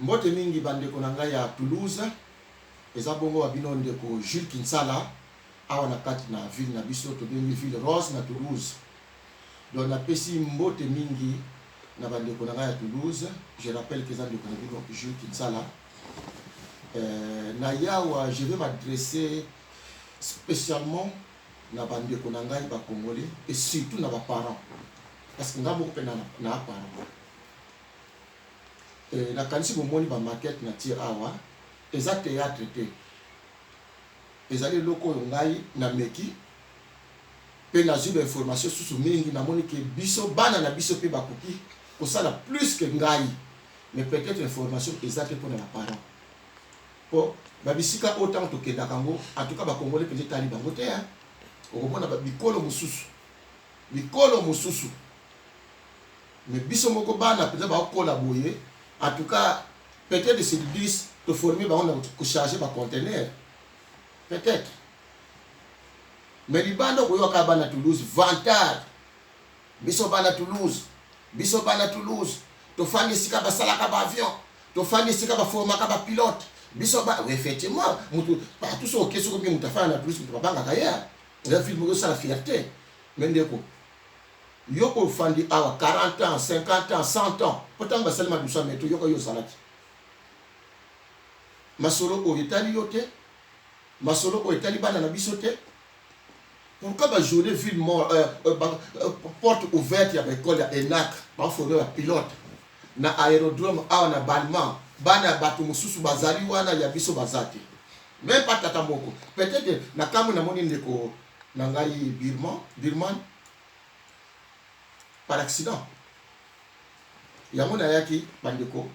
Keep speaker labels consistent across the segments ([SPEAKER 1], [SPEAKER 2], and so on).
[SPEAKER 1] Mbote mingi bande konanga ya Toulouse. Eza bongo wabino ndeko Jules Kinsala. Awa na kati na ville na biso to bien ville Rose na Toulouse. Donc na pesi mbote mingi na bande konanga ya Toulouse. Je rappelle que ça ndeko na Jules Kinsala. Na yawa je vais m'adresser spécialement na bande konanga ba Congolais et surtout na ba parents. Parce que ngabo pe na parents. Na kanisi bomoni ba maquette na tir awa eza théâtre te ezali loko ngai na meki pe na zube information susu mingi na moni ke biso bana na biso pe bakoki kosala plus que ngai mais peut-être information exacte pour les parents po babisika autant to kenda kango en tout cas ba congolais peut-être ali bango te hein okobona ba bikolo mususu mais biso moko bana peut-être ba collaborer. En tout cas, peut-être c'est 10 de former, on a chargé par conteneur. Peut-être. Mais les bandes qui sont à Toulouse, vantard. Biso bana Toulouse. To fani sika ba sala ka avion. To fani sika ba forma ka pilote. Biso ba effectivement, pas tout ça OK sur bien mutafana na Toulouse, mutu banga kaya. Le film ça la fierté. Mais ndeko. Yoko fandi awa 40 ans, 50 ans, 100 ans. Pourtant ba salma du sameto yoko yo salati. Masolo o etali yote. Masolo o etali bana na bisote. Pourquoi ba journée ville mort porte ouverte ya école ya ENAC, ba former un pilote na aérodrome awa na Balma, bana batu mususu bazali wana ya biso bazati. Même pas tata moko. Peut-être na kamu na moni ndeko na ngai Birman par accident. Yamona yaki bandeko.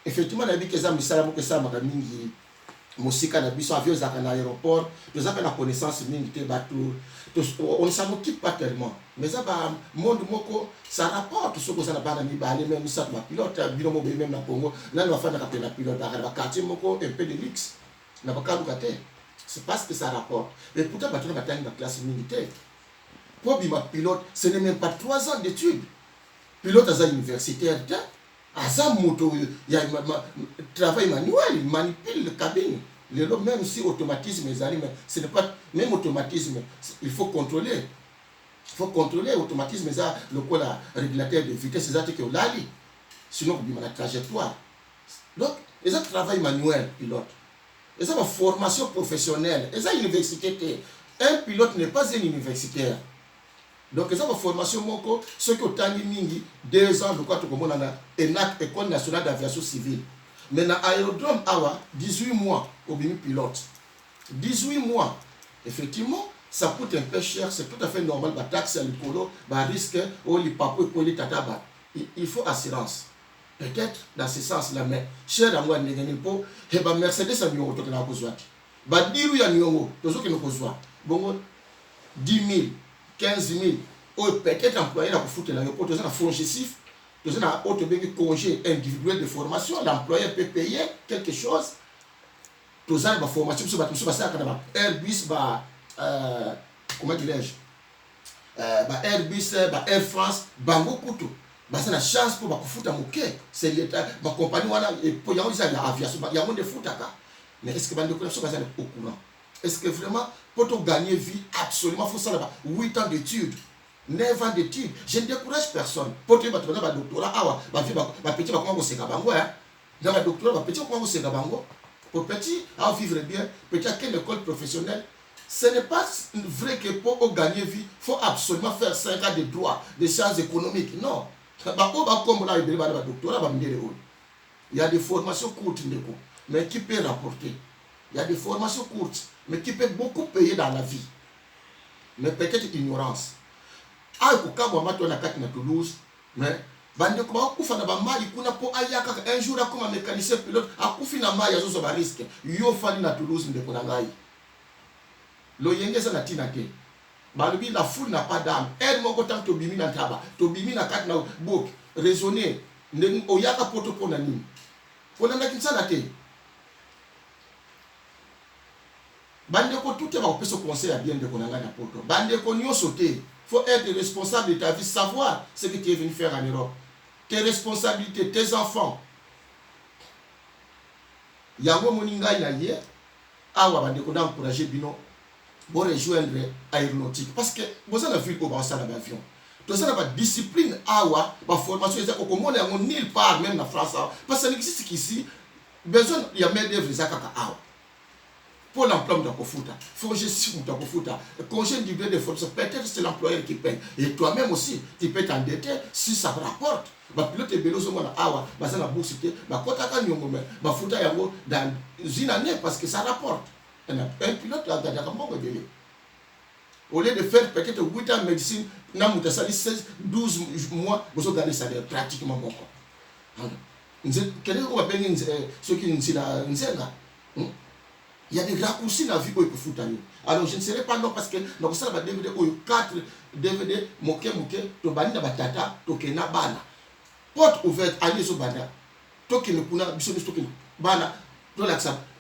[SPEAKER 1] Effectivement na bi keza misala moko sa mingi musika na biso avion zaka na aéroport, nous avons la connaissance mingi te batu. On s'en occupe pas tellement. Mais ça ba monde moko ça rapporte ce que ça na bana mi ba aller même ça ma pilote bino mo même na Congo. Là nous fa na kapela pilote ba quartier moko un peu de luxe. Na ba ka bukate. C'est parce que ça rapporte. Et pourtant batu na batanga na classe militaire. Pour bima pilote, ce n'est même pas 3 ans d'études. Pilote à universitaire, à ça moto, il y a un travail manuel, il manipule le cabine. Même si automatisme est allé, mais ce n'est pas même automatisme, il faut contrôler. Il faut contrôler l'automatisme, le régulateur de vitesse, c'est que l'ali. Sinon, il y a la trajectoire. Donc, il y a un travail manuel, pilote. Il y a une formation professionnelle. Il y a une université. Un pilote n'est pas un universitaire. Donc, ça va formation moko, ce que tani mingi 2 ans de quoi tu comprends na ENAC, École nationale d'aviation civile. Mais dans aérodrome awa 18 mois au bimi pilote. 18 mois. Effectivement, ça coûte un peu cher, c'est tout à fait normal ba taxe à l'écolo, ba risque au li papo et li tata. Il faut assurance. Peut-être dans ce sens là mais cher à moi ngeni po et ba Mercedes a nyongo to na kozwa. Ba diru ya nyongo, tozo ke no kozwa. Bongo 10 000 15 000, ou peut-être employé dans le foot, dans un fonds gestif, dans un autre congé individuel de formation, l'employeur peut payer quelque chose. Dans une formation, Airbus, comment dirais-je, Airbus, Air France, Bango Kutu. C'est une chance pour le foot à Mouké. C'est l'État, ma compagnie, pour y avoir l'aviation, il y a un de foot à. Mais est-ce que Bango Kutu est au courant? Est-ce que vraiment, pour gagner vie, absolument, il faut ça 8 ans d'études, 9 ans d'études. Je ne décourage personne. Pour te battre dans le doctorat, ma petit va comment c'est Kabango. Dans le doctorat, ma petit va comment c'est Kabango. Pour petit, à vivre bien, petit à quelle école professionnelle. Ce n'est pas vrai que pour gagner vie, il faut absolument faire 5 ans de droit, de sciences économiques. Non. Il y a des formations courtes, mais qui peuvent rapporter. Il y a des formations courtes, mais qui peuvent beaucoup payer dans la vie. Mais peut-être ignorance. Ah, quand on m'a à Toulouse, mais bande kuma kufa na ba mali kuna po ayaka un jour comme un mécanicien pilote akufi na mali azo ba risque yo fali na Toulouse ndeko na ngai lo yengeza na tina te balubi la foule n'a pas d'âme elle moko tant to bimi na taba to bimi na kat na bok raisonner ndeng oyaka poto pona nini pona na kinsa na te bande ko tout va peut se conseil à bien de konanga na poto bande ko nyo sauter. Faut être responsable de ta vie, savoir ce que tu es venu faire en Europe. Tes responsabilités, tes enfants. yango moninga na ye awa bandeko d'encourager bino bon rejoindre aéronautique parce que vous avez vu qu'on va ça dans l'avion. Donc ça n'a pas de discipline awa ba formation ezako komona yango nulle part même en France parce que ça n'existe qu'ici besoin il y a main d'œuvre ezaka awa pour l'emploi de kofuta faut gestion de kofuta congé individuel de formation peut-être c'est l'employeur qui paye et toi-même aussi tu peux t'endetter si ça rapporte ba pilote ebelo zo mona awa baza na bourse te ba kotaka nyongo me ba futa yango dans une année parce que ça rapporte. Un pilote a gagné au lieu de faire peut-être 8 ans de médecine, il a 12 mois, vous avez gagné ça pratiquement beaucoup. Quel est ce qui nous dit il y a des raccourcis dans la vie pour foutre. Alors je ne serai pas non parce que dans ça va DVD 4 DVD moke to bani na batata to kena bana. Porte ouverte allez zo bana. To kena kuna biso to kena bana.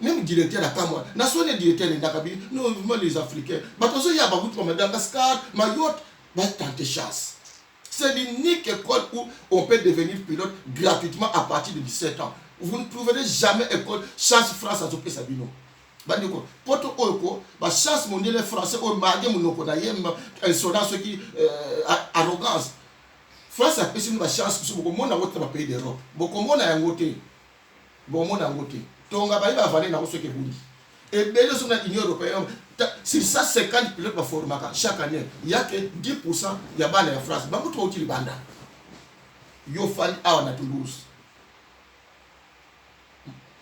[SPEAKER 1] Même directeur à Cameroun, national directeur de Dakabi, nous les Africains, mais il y a beaucoup de Madagascar, Mayotte, tenter chasse. C'est l'unique école où on peut devenir pilote gratuitement à partir de 17 ans. Vous ne trouverez jamais école chasse France à Zopé Sabino. Bandiko, poto oko, ba chasse mondiale français au marge monoko na yem insolence qui arrogance. France a payé une chance sur beaucoup monde dans votre pays d'Europe. Beaucoup monde a un côté. Bon monde a un côté. Donc, on va aller dans ce que vous dites. Et bien, nous sommes dans l'Union européenne. Sur 150 pilotes par formation chaque année, il n'y a que 10% il y a en France. Mais vous trouvez le banda. Il y a Toulouse.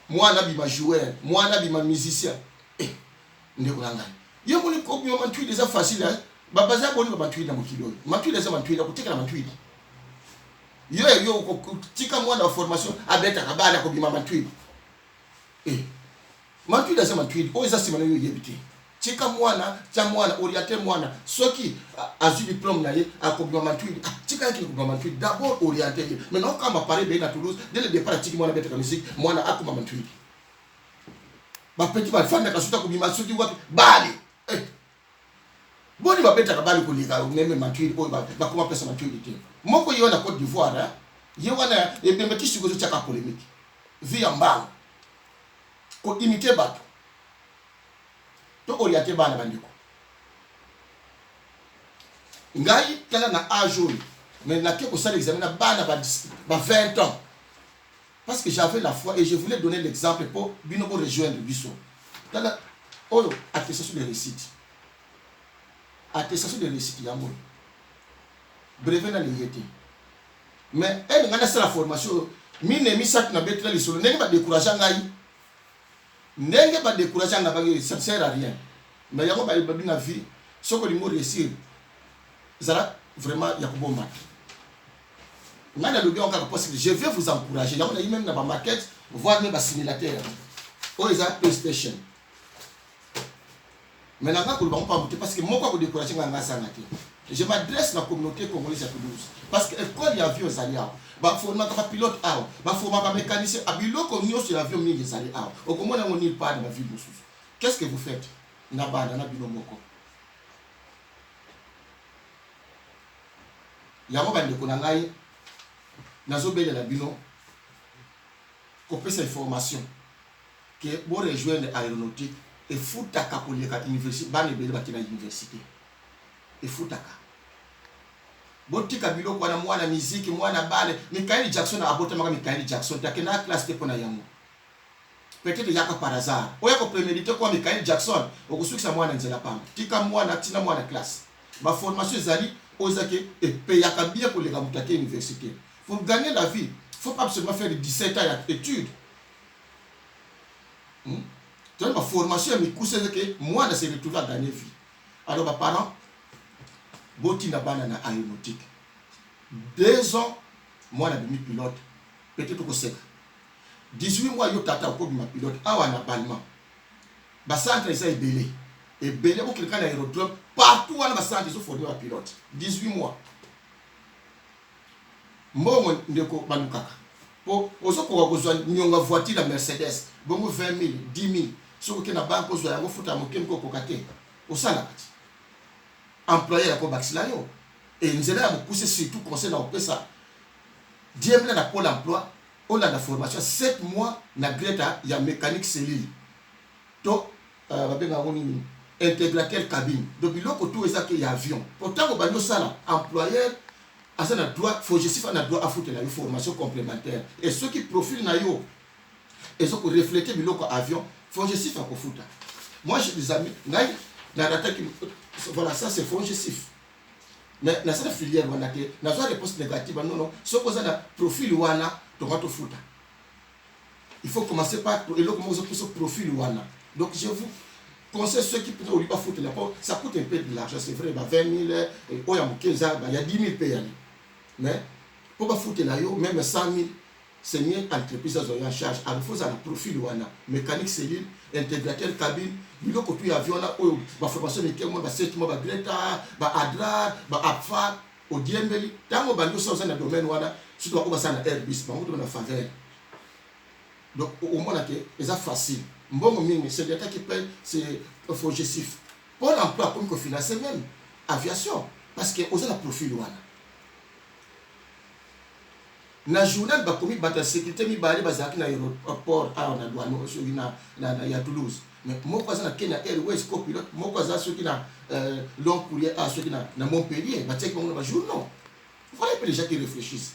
[SPEAKER 1] Moi, je suis joueur. Moi, je suis musicien. Il y a des gens faciles. Il y a des gens qui ont tué dans mon kilo. Il y a des gens qui ont tué dans mon kilo. Il y a des gens qui ont tué formation. Mantu da sama tweet o isa simana yo yebiti chika mwana cha mwana orienté mwana soki azu diplôme na ye akobima mantu chika yaki ko mantu d'abord orienté maintenant quand m'a parlé de na Toulouse dès le départ chiki mwana beta musique mwana akuma mantu ba petit ba fanda ka suta kobima soki wapi bali boni ba beta ka bali ko lika meme mantu o ba kuma pesa mantu te moko yo na Côte d'Ivoire ye wana e bembeti sikozo chaka polémique via mbang ko imiter bato to orienté bana bandiko ngai kala na âge mais na ke ko sala examen na bana ba 20 ans parce que j'avais la foi et je voulais donner l'exemple pour binobo rejoindre biso kala oyo attestation de réussite yango brevet na liyete mais elle ngana sala formation mine misat na betra lisolo ndenge ba décourager ngai ndenge ba décourager na bangi ça sert à rien mais yango ba na vie soko limo réussir zara vraiment yakobomba ngana lobi on ka possible je vais vous encourager yango na même na ba market voir même ba simulateur o eza PlayStation mais na ka ko ba pas parce que moko ko décourager ngana sanga te je m'adresse à la communauté congolaise à Toulouse parce que l'école y a vu aux alliés ba forma ka pilote awa ba forma ka mécanicien abiloko nyo sur l'avion mingi zali awa okomo na ngoni pas dans la ville mosusu qu'est-ce que vous faites na bana na bino moko yango bande ko na ngai nazo belela bino ko pesa information que bo rejoindre aéronautique et futaka ko leka université bana bele bakina université et futaka botika biloko wana mwana muziki mwana bale Michael Jackson abota maka Michael Jackson takena classe te pona yango peut-être yaka par hasard oya ko préméditer kwa Michael Jackson okusukisa mwana nzela pamba tika mwana tina mwana classe ba formation zali ozake et payaka bien pour les gamutake université pour gagner la vie faut pas absolument faire 17 ans d'études donc ma formation mi cousse que moi na se retrouver à gagner vie alors ba parents boti na bana na aéronautique 2 ans moi na demi pilote peut-être que c'est 18 mois yo tata ko bima pilote awa na balma ba centre ça est belé et belé ko quelqu'un na aérodrome partout wana ba centre so formé ba pilote 18 mois mbongo ndeko banukaka po osoko ko zwa nyonga voiture la Mercedes bongo 20 000 10 000 soko ke na banko zo yango futa mokem ko kokate osala kati employé la Kobaxilayo et nous allons pousser surtout conseil dans ça. Dieu na Pôle emploi on a la formation 7 mois na greta ya mécanique cellule to intégrateur cabine donc biloko tout eza ke ya avion pourtant ko bando sala employeur asa na droit FONGECIF na droit afute la formation complémentaire et ceux qui profilent na yo et ceux qui refléter biloko avion FONGECIF a kofuta. Moi j'ai des amis ngai na data qui voilà ça c'est FONGECIF mais na cette filière wana te na zo réponse négative non non ce que ça na profil wana to va to futa. Il faut commencer par et là comment vous ce profil wana. Donc je vous conseille ceux qui peuvent pas foutre la peau, ça coûte un peu de l'argent, c'est vrai, 20 000, il y a 10 000 payés. Mais pour pas foutre la yo, même 100 000, c'est mieux entreprise en charge. Alors il faut ça profil wana, mécanique cellule, intégrateur cabine, il faut que tu avion là, la formation de quel mois, 7 mois, Greta, Adrar, APFA, au Diembeli, tant que bandio ça dans le domaine wana, surtout on va ça na Airbus, on va dans faveur. Donc au moins c'est facile. Bon, c'est l'État qui paye, c'est FONGECIF. Pour l'emploi, comme qu'on finance même aviation, parce que vous avez un profil. Dans le journal, vous avez la sécurité, vous avez l'aéroport à Toulouse. Mais moi, je suis Kenya Airways, copilote, moi, je suis long courrier à ceux qui sont à Montpellier, je suis dans le journal. Voilà les gens qui réfléchissent.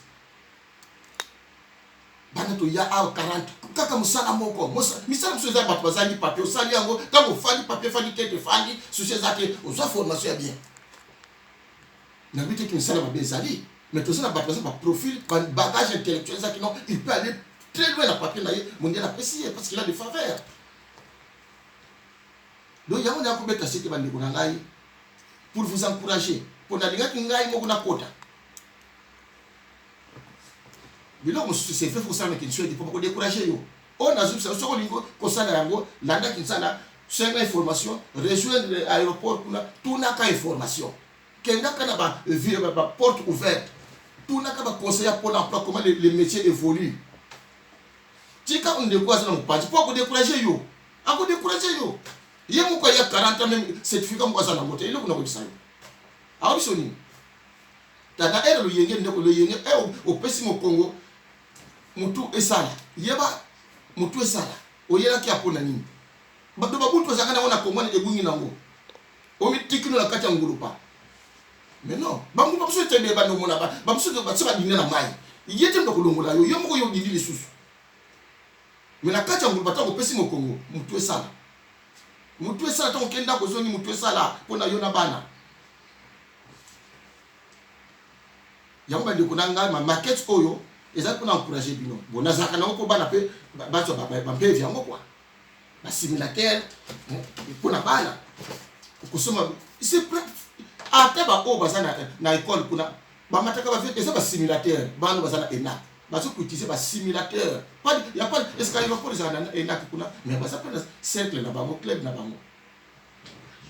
[SPEAKER 1] Banato ya a 40 kaka musala moko misala musoza bato bazali papier osali yango tango fali papier fali tete fali souci zake oza formation ya bien na bité ki misala ba bezali mais tout ça na bato ba profil bagage intellectuel zake non il peut aller très loin na papier na ye mondial apprécié parce qu'il a des faveurs donc yango na ko beta site bande ko ngai pour vous encourager pour na linga ki ngai moko na kota. Mais là, c'est fait pour ça, mais qu'il soit pour décourager. On a vu ça, on a vu ça, l'anda qui s'en 5 informations, rejoindre l'aéroport, tout n'a qu'à information. Qu'il n'a qu'à une porte ouverte, tout n'a qu'à conseiller pour l'emploi, comment les métiers évoluent. Si quand on décourage, on ne peut pas décourager. On peut décourager. Il y a 40 ans, même certificat, on va s'en monter. Il y a ça. Alors, ils sont venus. Dans la ère, le yéngé, au pessimo Congo, mutu esala yeba mutu esala oyela ki apona nini bato babutu zakana wana komwana ebungi nango omi tikino na kati ya ngulupa mais non bangu babuso tebe bano mona ba babuso ba tsaba dina na mai yete ndo kolongola yo yomoko yo dindi lisusu mais na kati ya ngulupa ta ko pesi mokongo mutu esala ta okenda kozoni mutu esala pona yo na bana yango ba ndeko nanga ma market oyo eza pour encourager bino bon nazaka na ko bana pe bato ba mpe vyango quoi ba simulateur pour na bana kusoma c'est ate ba o bazana na école kuna ba mataka ba fait eza ba simulateur bana bazana ena bato ko utiliser ba simulateur pas il y a pas est-ce qu'il y a pas les ena kuna mais ba ça prendre cercle na ba mo club na ba mo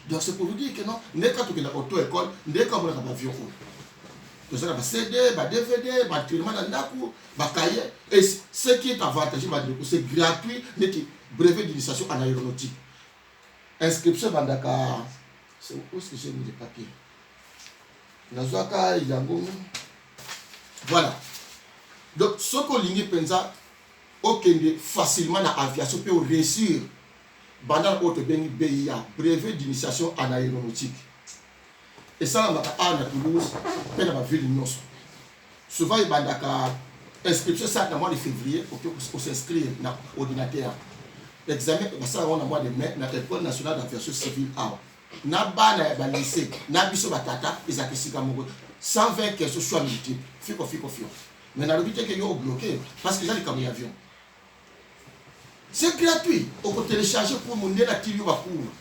[SPEAKER 1] donc c'est pour vous dire que non n'est quand tu na auto école n'est quand on a ba vieux tout ça va CD, va DVD, va traitement d'andaku, va cahier. Et ce qui est avantageux, c'est gratuit, n'est brevet d'initiation en aéronautique. Inscription bandaka. C'est où est-ce que j'ai mis les papiers? Nazwaka yango. Voilà. Donc ce qu'on ligne pensa, okende facilement dans l'aviation peut réussir. Bandar auto bengi BIA, brevet d'initiation en aéronautique. Et ça, on a à Toulouse, dans la ville de Nyonso. Souvent, il y a une inscription ça, dans le mois de février pour s'inscrire dans l'ordinateur. L'examen, ça, on a mois de mai, dans l'école nationale d'aviation civile. Dans le lycée, dans le batata, ils ont 120 questions choix multiples. Fico. Mais dans le but que vous bloqué, parce que j'ai comme avion. C'est gratuit. On peut télécharger pour mon la télé va cours.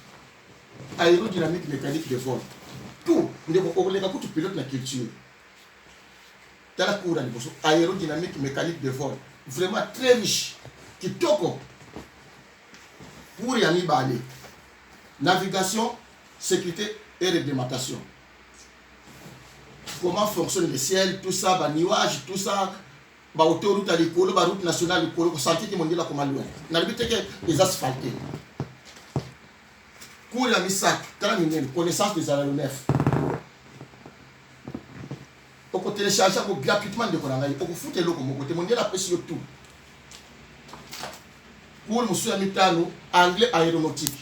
[SPEAKER 1] Aérodynamique mécanique de vol. Tout, on est pour pilote la culture. Dans la cour aérodynamique mécanique de vol, vraiment très riche. Qui toque pour y aller balai. Navigation, sécurité et réglementation. Comment fonctionne le ciel, tout ça, bah, nuages, tout ça, bah, autoroute à l'école, bah, route nationale à l'école, pour sentir que mon Dieu là comme loin. N'a pas été les asphaltés. Cours la misac, connaissance des aéronefs. On peut télécharger gratuitement de Konangaï. On peut foutre l'eau comme côté mondial après sur tout. cours musu ya mitano anglais aéronautique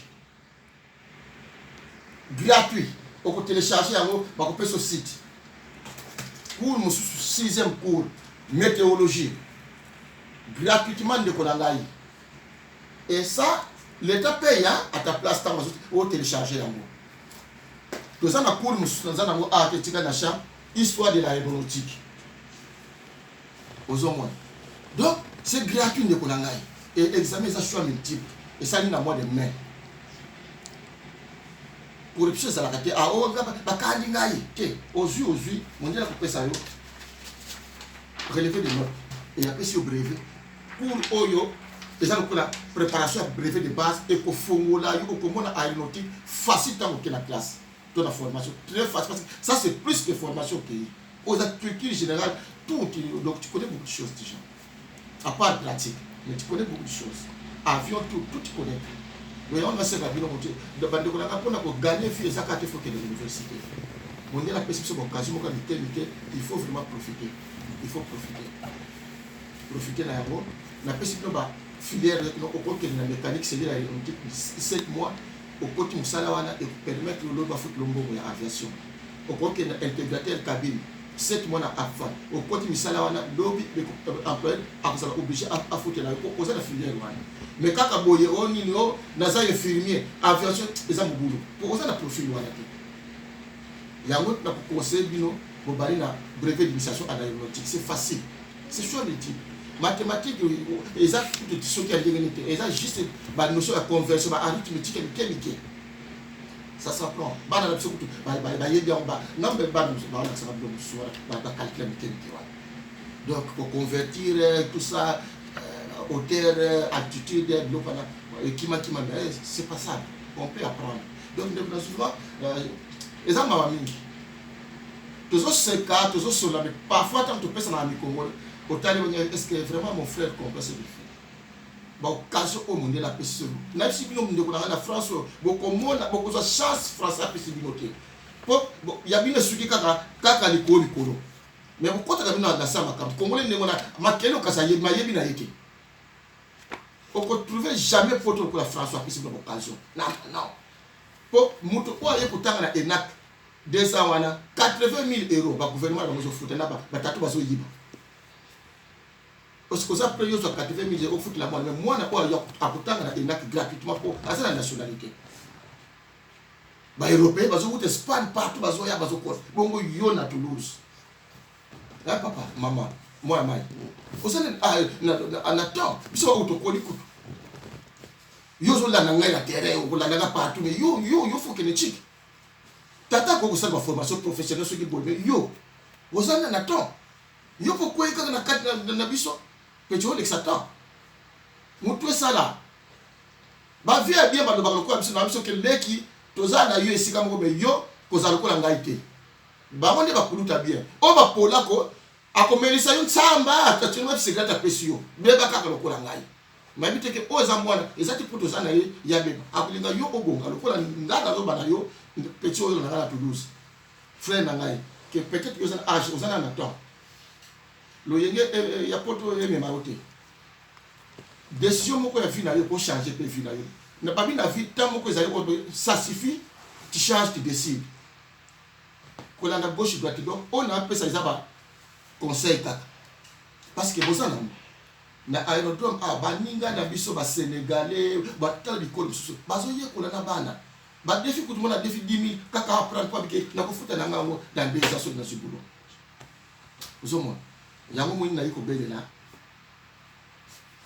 [SPEAKER 1] gratuit oko télécharger yango bakopesa au site. Cours musu 6e cours météorologie gratuitement de konangai. Et ça l'État paye à ta place tant au télécharger yango. Tout ça na cours musu na nango article na champ histoire de l'aéronautique. Aux hommes. Donc c'est gratuit de konangai. Et examen ça choix multiple et ça ni na mois de mai. Corruption ça la kate a o ba kandi ngai ke ozui mon dieu la kopesa yo relevé de notes et après si au brevet pour oyo et ça la préparation à brevet de base et pour fongola yo ko mona aéronautique facile tant que la classe dans la formation très facile parce que ça c'est plus que formation pays aux activités générales tout donc tu connais beaucoup de choses déjà à part pratique mais tu connais beaucoup de choses avion tout tu connais. Mais on va se faire bien monter. De bande qu'on a pour gagner fille ça quand il faut que l'université. On est la perception d'occasion quand il faut vraiment profiter. Il faut profiter. Profiter là haut. La perception bah filière au côté de la mécanique c'est là on dit 7 mois au côté musala wana et permettre le ba foot lombo ya aviation. Au côté de l'intégrateur cabine 7 mois avant. Au côté musala wana lobby employé a obligé à foutre là pour poser la filière wana. Mais quand on est au niveau, naza infirmier, aviation, ils ont boulot. Pour ça, on a profil wana. Il y a un autre conseil bino pour bari na brevet d'initiation à l'aéronautique. C'est facile. C'est choix de type. Mathématiques, ils ont tout ce qui a gagné. Ils ont juste la notion de conversion, arithmétique et mécanique. Ça s'apprend. Bah dans l'absolu, bah y est bien bas. Non mais bah nous, bah ça va bien nous soir, bah calculer mécanique. Donc pour convertir tout ça. Hauteur, altitude, équipement, c'est pas ça. On peut apprendre. Donc, souvent, les gens m'ont mis. Toujours ce cas, toujours cela, mais parfois, quand tu penses à un Congo, est-ce que vraiment mon frère comprend ce qu'il fait? Bon, quand je au monde, la personne, même si nous sommes en France, beaucoup de chance français à personne noter. Il y a bien des trucs qui sont l'école. Mais pourquoi tu as vu dans la salle, Congolais, ma kelo kasaye, ma yebi na yeke. On ne trouve jamais photo pour la François qui c'est une occasion. Non, non. Pour moto quoi pour tant na enak 200 wana 80 000 euros ba gouvernement va nous foutre là ba tatu bazo yiba. Parce que ça paye sur 80 000 euros foutre la moi mais moi na quoi ya aputanga na enak gratuitement pour à la nationalité. Ba européen bazo foutre Espagne partout bazo ya bazo quoi. Bongo yo na Toulouse. Là papa, maman, moi mai. Vous allez en attend, biso autokoli kutu. Yo zo la ngai la terrain ou la nanga partout mais yo faut que ne chic. Tata ko ça ma formation professionnelle ce qui bolbe yo. Vous allez en attend. Yo pourquoi quand na kat na biso que tu vois ça mutu sala. Ba via bien ba lo ko biso na biso que leki tozana yo esika mo be yo ko za lokola ngai te. Ba monde ba kuluta bien. O ba pola ko akomelisa yo tsamba atatunwa secret apesio. Beba kaka lokola ngai. Mabite ke oza mwana ezati poto sana ye ya beba akulinga yo ogonga lokola ngaka zo bana yo petit oyo na la Toulouse frère na ngai que peut-être yo sana âge ozana na temps lo yenge ya poto ye mema ote décision moko ya vie na yo pour changer pe vie na yo na pas na vie tant moko ezali ko ça suffit tu changes tu décides ko la gauche droite donc on a appelé ça ba conseil kaka parce que bozana na aérodrome baninga na biso ba sénégalais ba tal bikolo biso bazo yekola na bana ba défi kutu mona défi 10 000 kaka apprendre pas bike na kofuta na ngango dans des assos na subulo ozomo yango mwini na yiko belela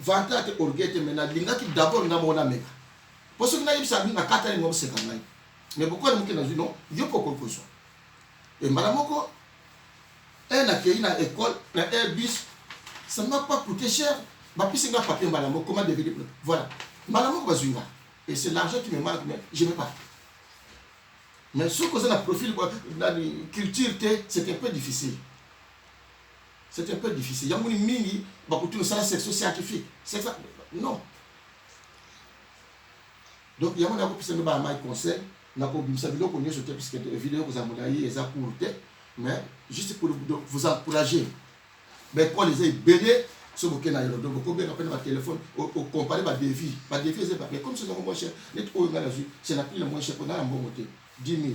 [SPEAKER 1] vanta te orgueil mena linga ki d'abord na mona meka parce que na yibisa na kata ni ngomse kanai mais pourquoi nous na non yo poko koso et malamoko na keina école na Airbus ça ne m'a pas coûté cher. Ma puissance n'a pas payé malamo. Comment devenir? Voilà. Malamo bazunga. Et c'est l'argent qui me manque, mais je ne veux pas. Mais ce que c'est un profil dans la culture, c'est un peu difficile. C'est un peu difficile. Il y a une mini, ça c'est scientifique. C'est ça. Non. Donc il y a un peu de conseil. Nous avons vidéo sur puisque vidéo que vous avez mais juste pour vous encourager. Mais quand les BD, Ce bouquet n'a donc beaucoup bien appelé ma téléphone, au comparer ma défi. Ma défi, c'est pas. Mais comme c'est le moins cher, c'est la plus le moins cher qu'on a un bon côté. 10 000.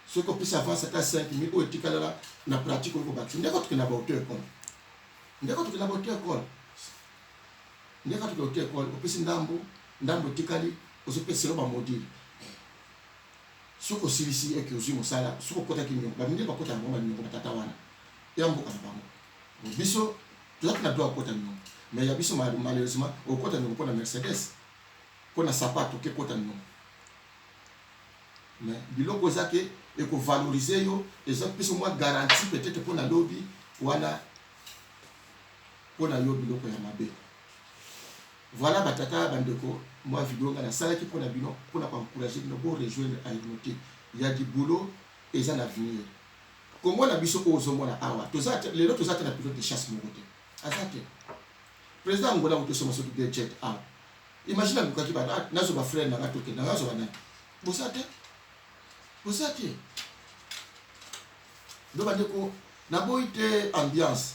[SPEAKER 1] Ce qu'on puisse avoir, c'est à 5 000. Ou est-il là, la pratique, on va bâtir. N'importe quel abatteur, quoi. N'importe quel abatteur, quoi. N'importe quel abatteur, quoi. Au plus, Ndambo Tikali, au plus, c'est le module. Ce qu'on s'y ici et que vous avez ça, ce qu'on peut être qui nous, bah, nous pas côté à moi, nous, on a tatawana. Et on va pas. Biso, tout ça, on a droit à côté à nous. Mais il y a biso, malheureusement, au côté à nous, pour la Mercedes, pour la sapato, qui est côté à nous. Mais, bilo kozake, et qu'on valorise, et ça, plus ou moins garantie, peut-être pour la lobby, voilà, pour la lobby, pour la mabe. Voilà, batata, bandeko, moi, vidéo, on a ça qui pour la bilan, pour la encourager, pour rejoindre à Unité. Il y a du boulot et ça l'avenir. Comme on a vu ce qu'on a awa, les autres ont un pilote de chasse mon côté. Azate. Président Angola, vous sommes sur le jet A. Imaginez que tu vas là, n'a pas frère, n'a pas tout, n'a pas tout. Vous êtes. Vous êtes. Donc, n'a pas été ambiance.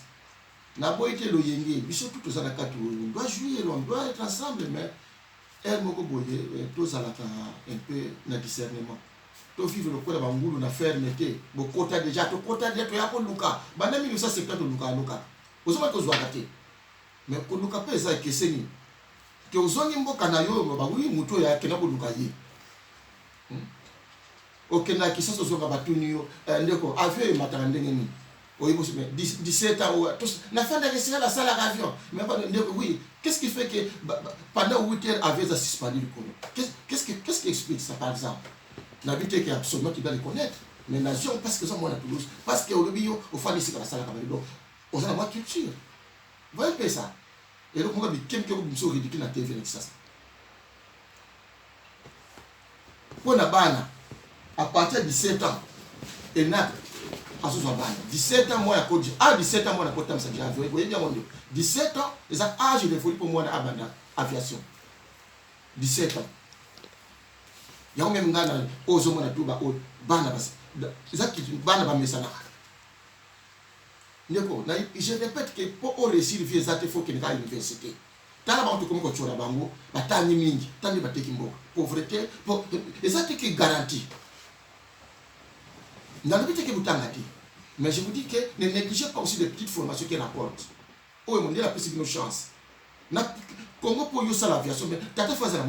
[SPEAKER 1] N'a pas été le yenge. Ils sont tous à la carte. On doit jouer, on doit être ensemble, mais elle m'a dit, tous à la un peu de discernement. To vivre le quoi bangulu na faire nete bo kota déjà to kota de to yako luka bana 1950 luka ozoma to zwa kate mais ko luka pesa keseni ke ozongi mboka na yo banguli muto ya kena ko luka ye okena kisaso zonga batuni yo ndeko avion matanga ndenge ni oyibo se 17 ans na fin de la salle à avion mais pas ndeko oui qu'est-ce qui fait que pendant 8 heures avion a suspendu le chrono qu'est-ce qui explique ça par exemple. N'habiter qui est absolument qui doit les connaître. Mais nation, parce que ça, moi, à Toulouse, parce qu'au début, au fond, ici, dans la salle à Cameroun, on a la culture. Vous voyez ça. Et donc, on va dire, quelqu'un qui est ridicule à la TV, ça. Pour la banane, à partir de 17 ans, et n'a pas à 17 ans, moi, à Côte d'Ivoire. 17 ans, moi, à Côte d'Ivoire. Vous voyez bien, mon Dieu. 17 ans, les âges de folie pour moi, à l'aviation. 17 ans. Il y a même des gens qui ont été je répète que pour réussir à faire ça, il faut qu'il y ait une université. Dans la banque, comme tu as bango, tu as pauvreté, et ça qui garantit. Mais je vous dis que ne négligez pas aussi les petites formations qu'elle apporte. Oh, on dit la plus de chance. Congo pour y aller l'aviation, mais tu as fait ça.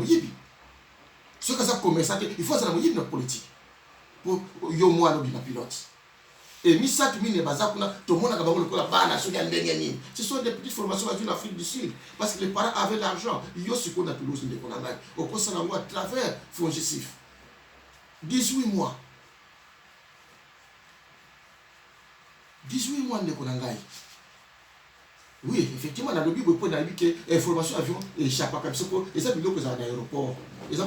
[SPEAKER 1] Ce que ça commence, il faut que notre politique. Pour yo moi le pilote. Et mi ça tu mine baza kuna tout le monde a la bana sur les ce sont des petites formations en Afrique du Sud parce que les parents avaient l'argent. Yo ce qu'on a Toulouse de Konanga. Au cours de à travers Fongesif. 18 mois. 18 mois de Konanga. Oui, effectivement, dans le Bible, on a dit que l'information avion échappe à Kapsoko, et ça, c'est à l'aéroport. Et ça,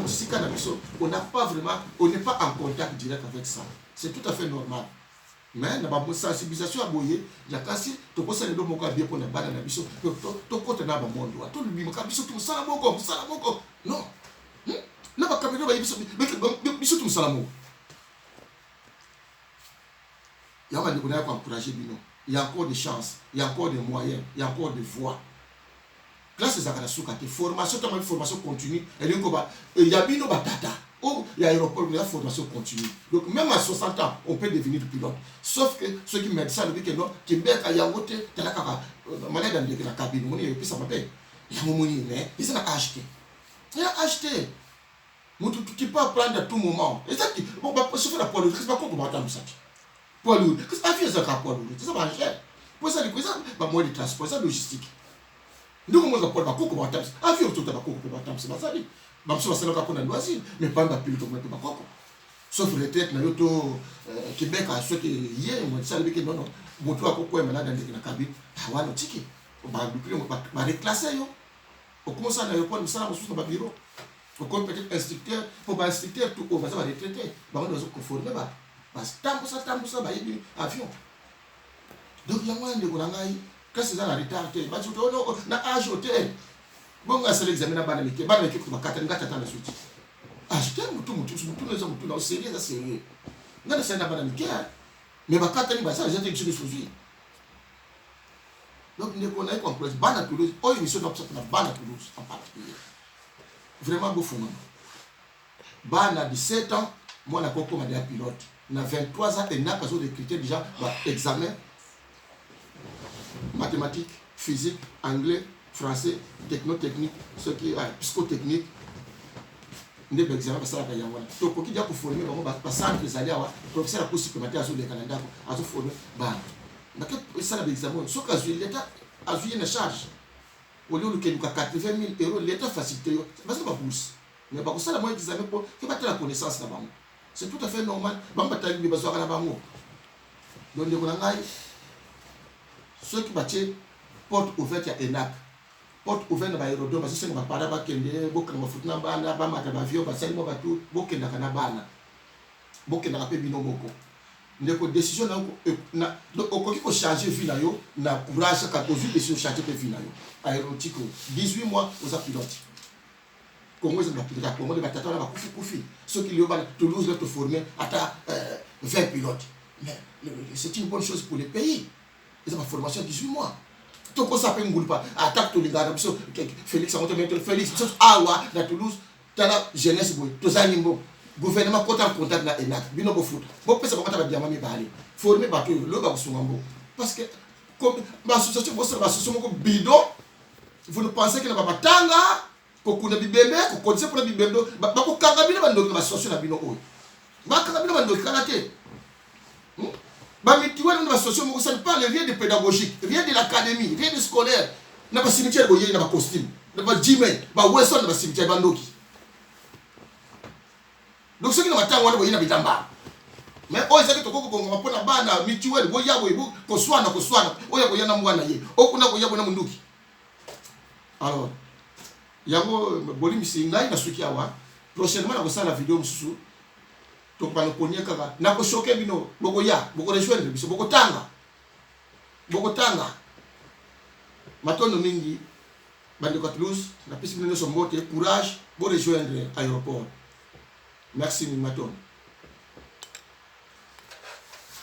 [SPEAKER 1] on n'a pas vraiment, on n'est pas en contact direct avec ça. C'est tout à fait normal. Mais, dans la sensibilisation à Boye, il y a cassé, tu peux savoir que tu as bien pour la balle à la biso, tu côté dans le monde, tu le bim, tu as salamoko, salamoko. Non. Non, pas capable de biso, tu salamo. Il y a un moment où encourager Bino. Il y a encore des chances, il y a encore des moyens, il y a encore des voies. Classe des Akanasoukate, formation, formation continue, il y a Bino Batata, il y a aéroport, il y a formation continue. Donc même à 60 ans, on peut devenir pilote. Sauf que ceux qui mettent ça, le week-end, qui mettent à Yaote, tu as malade dans la cabine, et puis ça m'appelle. Il y a un moment, mais ils ont acheté. Il a acheté. Tu peux apprendre à tout moment. Et ça, on va se faire la poids lourde, c'est pas comment tu as ça. Poids lourd. Qu'est-ce que tu as fait poids lourd? C'est ça, va cher. Pour ça, les moyens de transport, ça, logistique. Nous, on va prendre beaucoup de temps. Avion, tout à beaucoup de temps, c'est pas ça. Même si on va faire un loisir, mais pas de pilote de Bakoko. Sauf les têtes, au Québec, à ceux qui y est, on dit que non, mon toit, pourquoi est malade dans la cabine? Ah, ouais, le ticket. On va reclasser. On commence à l'aéroport, nous sommes dans le bureau. On peut peut-être instructeur, pour instructeur, tout, on va se retraiter. On va se conformer. Parce que tant que ça, il y a un avion. Donc, il y a moyen de Golangaï. Quand c'est dans la retard, il y a un âge au thé. Bon, on a fait l'examen à Banamike, Banamike, pour 4 ans de suite. Ah, je t'aime, tout, nous sérieux, c'est sérieux. On a fait un Banamike, mais 4 ans, ça, j'ai été exclu de Donc, on a compris, Bana Toulouse, oh, une mission d'observation, Bana Toulouse, en particulier. Vraiment, beau fondement. Bana, 17 ans, moi, on a compris, on a des pilotes. On a 23 ans, et on a des critères déjà, examen, mathématiques, physique, anglais, français, techno-technique, ce qui est psychotechnique. On a des examens, parce que ça va y avoir. Donc, pour qu'il y ait pour former, on va centre les alliés, professeur a supplémentaire à les Canada, à former, Bana. Mais ça, l'examen, ce que l'État a vu une charge. Au lieu de 80 000 euros, l'État facilite. Parce que c'est pas bourse. Mais par contre, ça, la moyenne d'examen pour que pas la connaissance là-bas. C'est tout à fait normal. Bon, bah, tu as eu besoin là-bas. Donc, ceux qui battent porte ouverte à ENAC, porte ouverte à l'aérodrome, parce que c'est un paraba qui est beaucoup de foot, n'a pas d'avion, parce que c'est un bateau, beaucoup de canabana, beaucoup de rapé binomoko. Ndeko décision na donc au faut changer vie na yo na courage quand on décision changer vie na yo aéronautique 18 mois aux pilotes Congo c'est la pilote Congo les batatons là kufi ceux qui le Toulouse là te former à 20 pilotes mais c'est une bonne chose pour le pays ils ont une formation 18 mois tout ça peut ngulu pas attaque tout les gars Félix on te mettre Félix awa na Toulouse t'as la jeunesse boy tous animaux gouvernement contact na ENAC bino bo foot bo pesa bakata ba diamami bali former bato lo ba kusungambo parce que comme ma association bosse ba association ko bidon vous ne pensez que na ba tanga ko kuna bibembe ko konse pour bibembe ba ko kanga bino ba ndoki ba association na bino oyo ba kanga bino ba ndoki kana te ba mitiwa na ba association mo ça ne parle rien de pédagogique rien de l'académie rien de scolaire na ba cimetière boye na ba costume na ba jimé ba weson na ba cimetière ba ndoki. Donc ceux qui n'ont pas tant de boyina bitamba. Mais oh ils ont dit que on va prendre bana mituel boya boybu ko swana oya boya na mwana ye. Okuna boya bona munduki. Alors yango boli misinga na suki awa prochainement na ko sala vidéo mususu to pa no ponia kaka na ko choquer bino bokoya boko rejoindre biso boko tanga matondo mingi bande ko Toulouse na pisi bino so mbote courage bo rejoindre aéroport. Merci, Maton.